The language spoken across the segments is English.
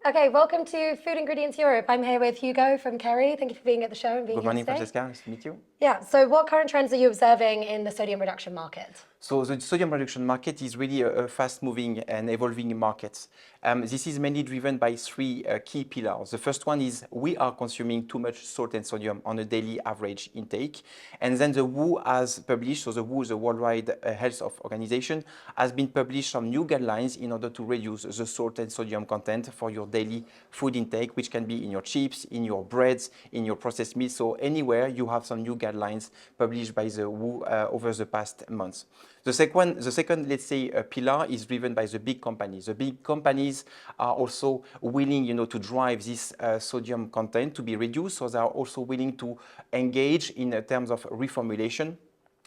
Okay, welcome to Food Ingredients Europe. I'm here with Hugo from Kerry. Thank you for being at the show and being Good morning, here today. Francesca. Nice to meet you. Yeah, so what current trends are you observing in the sodium reduction market? So the sodium reduction market is really a fast-moving and evolving market. This is mainly driven by three key pillars. The first one is we are consuming too much salt and sodium on a daily average intake. And then the WHO has published, so the WHO, the Worldwide Health Organization, has been published some new guidelines in order to reduce the salt and sodium content for your daily food intake, which can be in your chips, in your breads, in your processed meats. So anywhere you have some new guidelines published by the WHO over the past months. The second, let's say, pillar is driven by the big companies. The big companies are also willing, to drive this sodium content to be reduced. So they are also willing to engage in terms of reformulation.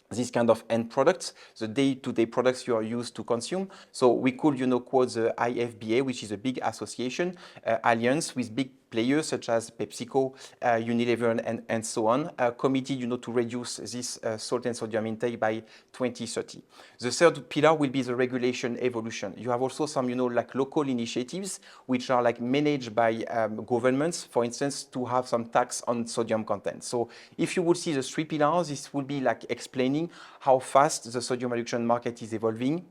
This kind of end products, the day-to-day products you are used to consume. So we could, quote the IFBA, which is a big association, alliance with big players such as PepsiCo, Unilever, and so on, committed, to reduce this salt and sodium intake by 2030. The third pillar will be the regulation evolution. You have also some, like local initiatives, which are like managed by governments, for instance, to have some tax on sodium content. So if you would see the three pillars, this would be like explaining how fast the sodium reduction market is evolving,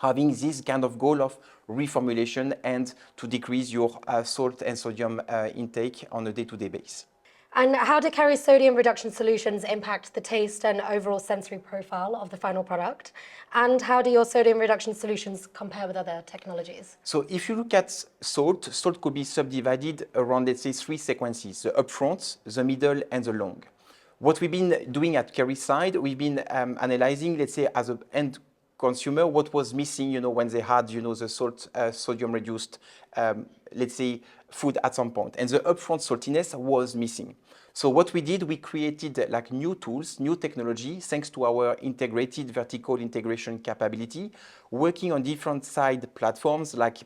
having this kind of goal of reformulation and to decrease your salt and sodium intake on a day-to-day basis. And how do Kerry's sodium reduction solutions impact the taste and overall sensory profile of the final product? And how do your sodium reduction solutions compare with other technologies? So if you look at salt could be subdivided around, let's say, three sequences: the upfront, the middle, and the long. What we've been doing at Kerry's side, we've been analyzing, let's say, as an end consumer, what was missing, when they had, the salt, sodium reduced, let's say, food at some point. And the upfront saltiness was missing. So what we did, we created like new tools, new technology, thanks to our integrated vertical integration capability, working on different side platforms like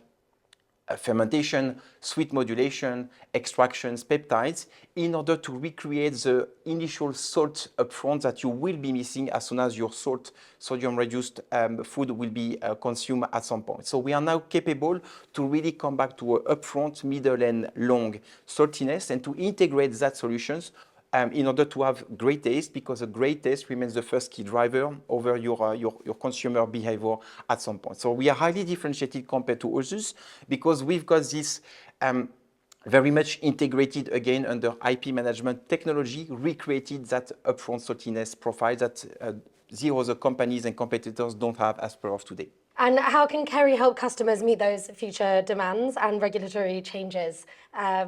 fermentation, sweet modulation, extractions, peptides, in order to recreate the initial salt upfront that you will be missing as soon as your salt, sodium-reduced food will be consumed at some point. So we are now capable to really come back to a upfront, middle, and long saltiness and to integrate that solutions in order to have great taste, because a great taste remains the first key driver over your consumer behavior at some point. So we are highly differentiated compared to others because we've got this very much integrated again under IP management technology, recreated that upfront saltiness profile that zero other companies and competitors don't have as per of today. And how can Kerry help customers meet those future demands and regulatory changes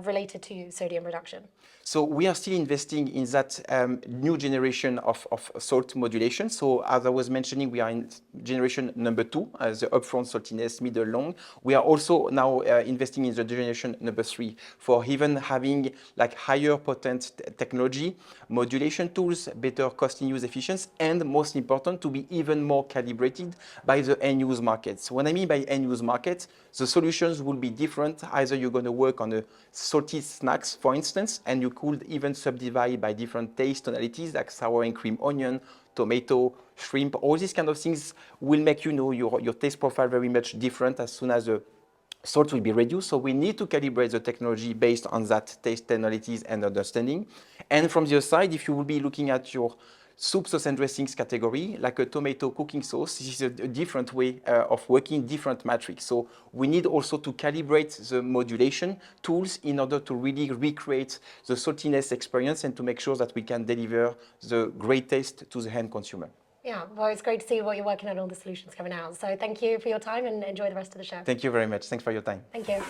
related to sodium reduction? So we are still investing in that new generation of salt modulation. So as I was mentioning, we are in generation number 2, the upfront saltiness, middle, long. We are also now investing in the generation number 3 for even having like higher potent technology, modulation tools, better cost in use efficiency, and most important, to be even more calibrated by the end use markets. When I mean by end use markets, the solutions will be different. Either you're going to work on a salty snacks, for instance, and you could even subdivide by different taste tonalities like sour and cream onion, tomato, shrimp. All these kind of things will make your taste profile very much different as soon as the salt will be reduced. So we need to calibrate the technology based on that taste tonalities and understanding. And from the other side, if you will be looking at your soup, sauce, and dressings category, like a tomato cooking sauce, this is a different way of working, different matrix. So we need also to calibrate the modulation tools in order to really recreate the saltiness experience and to make sure that we can deliver the great taste to the end consumer. Yeah, well, it's great to see what you're working on, all the solutions coming out. So thank you for your time and enjoy the rest of the show. Thank you very much. Thanks for your time. Thank you.